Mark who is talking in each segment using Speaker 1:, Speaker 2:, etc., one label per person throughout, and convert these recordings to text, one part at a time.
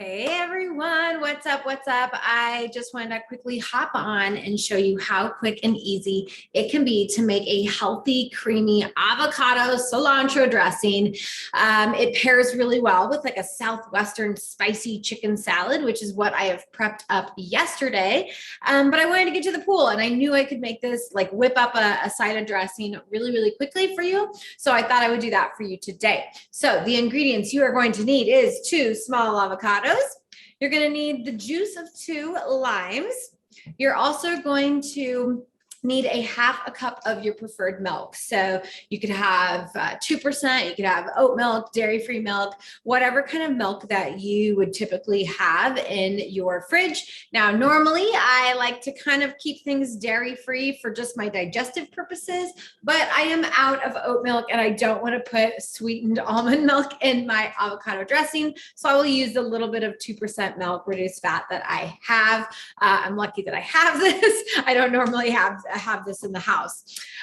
Speaker 1: Hey everyone, what's up? What's up? I just wanted to quickly hop on and show you how quick and easy it can be to make a healthy, creamy avocado cilantro dressing. It pairs really well with like a Southwestern spicy chicken salad, which is what I have prepped up yesterday. But I wanted to get to the pool and I knew I could make this, like whip up a side of dressing really, really quickly for you. So I thought I would do that for you today. So the ingredients you are going to need is 2 small avocados. You're going to need the juice of 2 limes. You're also going to need a half a cup of your preferred milk. So you could have 2%, you could have oat milk, dairy-free milk, whatever kind of milk that you would typically have in your fridge. Now, normally I like to kind of keep things dairy-free for just my digestive purposes, but I am out of oat milk and I don't want to put sweetened almond milk in my avocado dressing. So I will use a little bit of 2% milk, reduced fat that I have. I'm lucky that I have this. I don't normally have this in the house.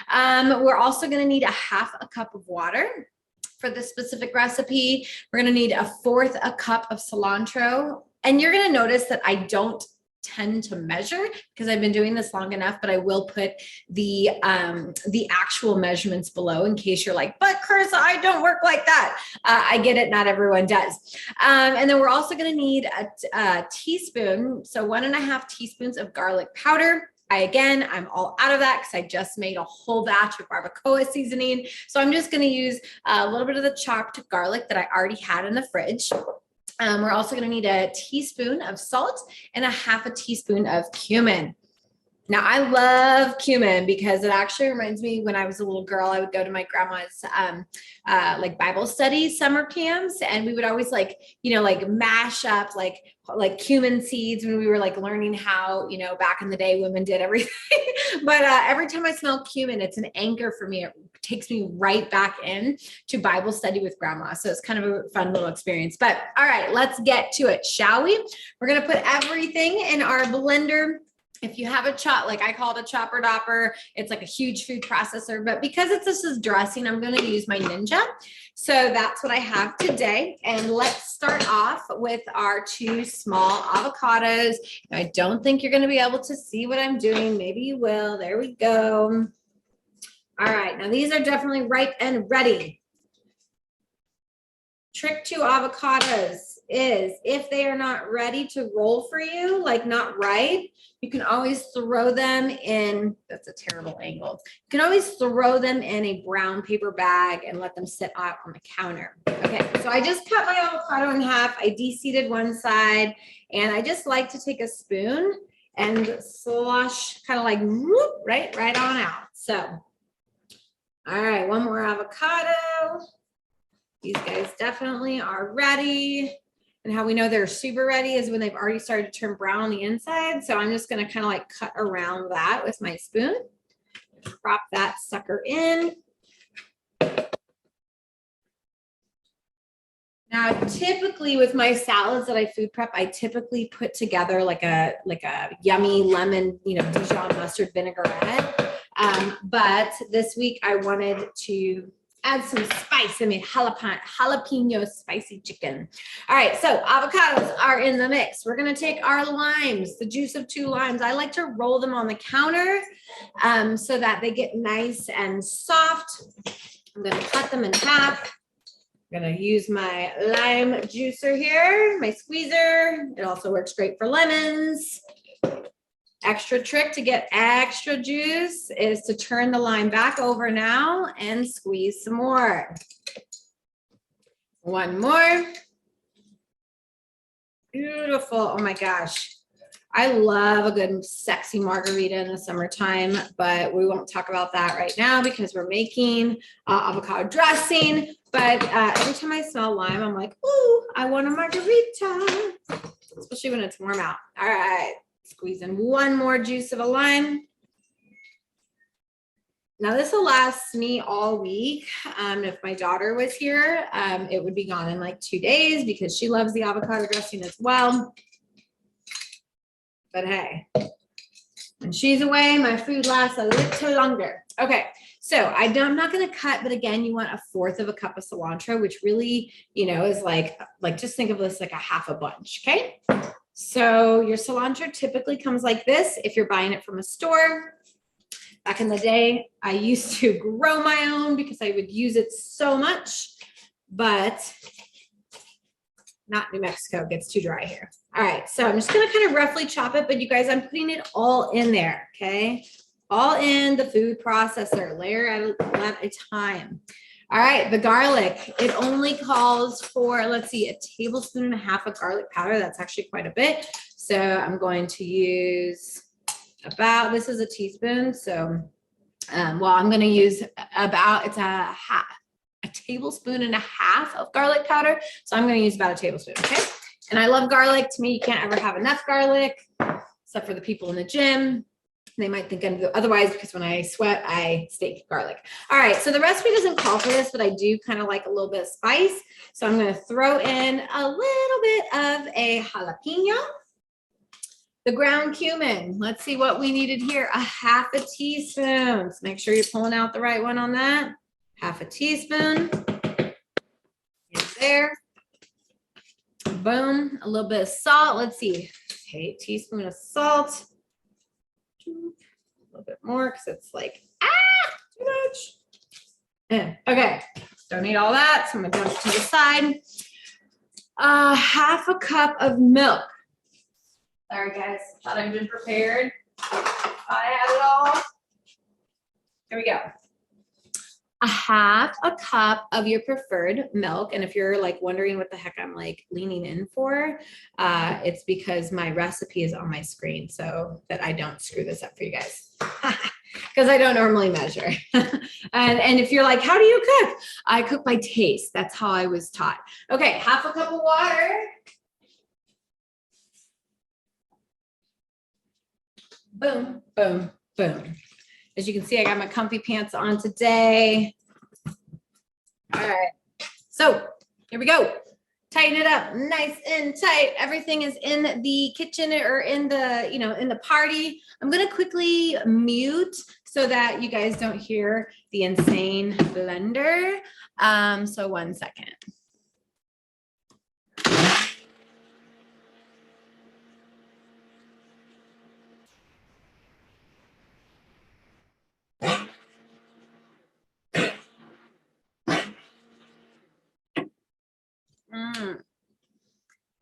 Speaker 1: We're also going to need a half a cup of water for this specific recipe. We're going to need 1/4 cup of cilantro. And you're going to notice that I don't tend to measure because I've been doing this long enough, but I will put the actual measurements below in case you're like, but Carissa, I don't work like that. I get it. Not everyone does. And then we're also going to need a teaspoon. So 1.5 teaspoons of garlic powder. I'm all out of that because I just made a whole batch of barbacoa seasoning. So I'm just going to use a little bit of the chopped garlic that I already had in the fridge. We're also going to need a teaspoon of salt and 1/2 teaspoon of cumin. Now, I love cumin because it actually reminds me when I was a little girl, I would go to my grandma's like Bible study summer camps, and we would always like mash up like cumin seeds when we were like learning how, back in the day women did everything. But every time I smell cumin, it's an anchor for me. It takes me right back in to Bible study with grandma. So it's kind of a fun little experience. But all right, let's get to it, shall we? We're going to put everything in our blender. If you have a chop, like I call it a chopper dopper, it's like a huge food processor, but because this is dressing, I'm going to use my Ninja. So that's what I have today. And let's start off with our 2 small avocados. I don't think you're going to be able to see what I'm doing. Maybe you will. There we go. All right. Now these are definitely ripe and ready. Trick to avocados is if they are not ready to roll for you, like not ripe, you can always throw them in, that's a terrible angle. You can always throw them in a brown paper bag and let them sit out on the counter. Okay, so I just cut my avocado in half. I de-seeded one side, and I just like to take a spoon and slosh kind of like whoop, right on out. So, all right, one more avocado. These guys definitely are ready. And how we know they're super ready is when they've already started to turn brown on the inside. So I'm just going to kind of like cut around that with my spoon. Prop that sucker in. Now, typically with my salads that I food prep, I typically put together like a yummy lemon, Dijon mustard vinaigrette. But this week I wanted to add some spice. I made jalapeno spicy chicken. All right, so avocados are in the mix. We're going to take our limes, the juice of 2 limes. I like to roll them on the counter so that they get nice and soft. I'm going to cut them in half. I'm going to use my lime juicer here, my squeezer. It also works great for lemons. Extra trick to get extra juice is to turn the lime back over now and squeeze some more. One more. Beautiful. Oh my gosh. I love a good sexy margarita in the summertime, but we won't talk about that right now because we're making avocado dressing. But every time I smell lime, I'm like, ooh, I want a margarita, especially when it's warm out. All right. Squeeze in one more juice of a lime. Now this will last me all week. If my daughter was here, it would be gone in like 2 days because she loves the avocado dressing as well. But hey, when she's away, my food lasts a little longer. Okay, So I'm not going to cut, but again, you want 1/4 of a cup of cilantro, which really, is like just think of this like a half a bunch. Okay. So your cilantro typically comes like this. If you're buying it from a store, back in the day, I used to grow my own because I would use it so much, but not New Mexico, it gets too dry here. All right, so I'm just gonna kind of roughly chop it, but you guys, I'm putting it all in there, okay? All in the food processor, layer at a time. All right, the garlic, it only calls for, let's see, 1.5 tablespoons of garlic powder. That's actually quite a bit. So I'm going to use about, this is a teaspoon. So, I'm going to use about, it's a 1.5 tablespoons of garlic powder. So I'm going to use about 1 tablespoon. Okay. And I love garlic. To me, you can't ever have enough garlic, except for the people in the gym. They might think otherwise, because when I sweat, I steak garlic. All right, so the recipe doesn't call for this, but I do kind of like a little bit of spice. So I'm going to throw in a little bit of a jalapeno. The ground cumin. Let's see what we needed here. 1/2 teaspoon. So make sure you're pulling out the right one on that. 1/2 teaspoon. In there. Boom. A little bit of salt. Let's see. Okay, 1 teaspoon of salt. A little bit more because it's like, too much. Okay, don't need all that. So I'm gonna dump it to the side. 1/2 cup of milk. Sorry guys, thought I'd been prepared. I had it all. Here we go. 1/2 cup of your preferred milk. And if you're like wondering what the heck I'm like leaning in for, it's because my recipe is on my screen so that I don't screw this up for you guys. Because I don't normally measure. and if you're like, how do you cook? I cook by taste. That's how I was taught. Okay, 1/2 cup of water. Boom, boom, boom. As you can see, I got my comfy pants on today. All right, so here we go. Tighten it up nice and tight. Everything is in the kitchen or in the, in the party. I'm gonna quickly mute so that you guys don't hear the insane blender. So 1 second.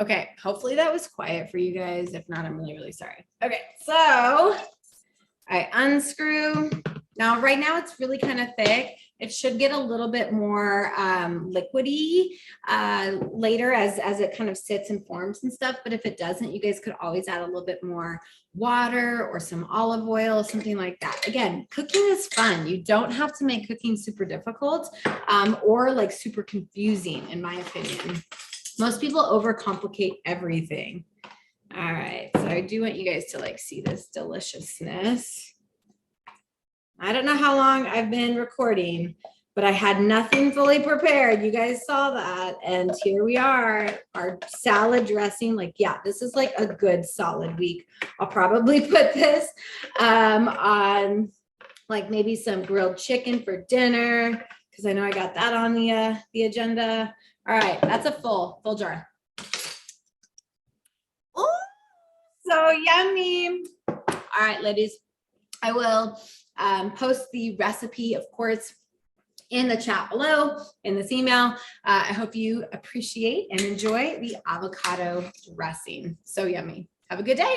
Speaker 1: Okay, hopefully that was quiet for you guys. If not, I'm really, really sorry. Okay, so I unscrew. Now, right now it's really kind of thick. It should get a little bit more liquidy later as it kind of sits and forms and stuff. But if it doesn't, you guys could always add a little bit more water or some olive oil, something like that. Again, cooking is fun. You don't have to make cooking super difficult or like super confusing, in my opinion. Most people overcomplicate everything. All right, so I do want you guys to like see this deliciousness. I don't know how long I've been recording, but I had nothing fully prepared. You guys saw that. And here we are, our salad dressing. Like, yeah, this is like a good solid week. I'll probably put this on like maybe some grilled chicken for dinner, because I know I got that on the agenda. All right, that's a full jar. Oh, so yummy. All right, ladies, I will post the recipe, of course, in the chat below, in this email. I hope you appreciate and enjoy the avocado dressing. So yummy. Have a good day.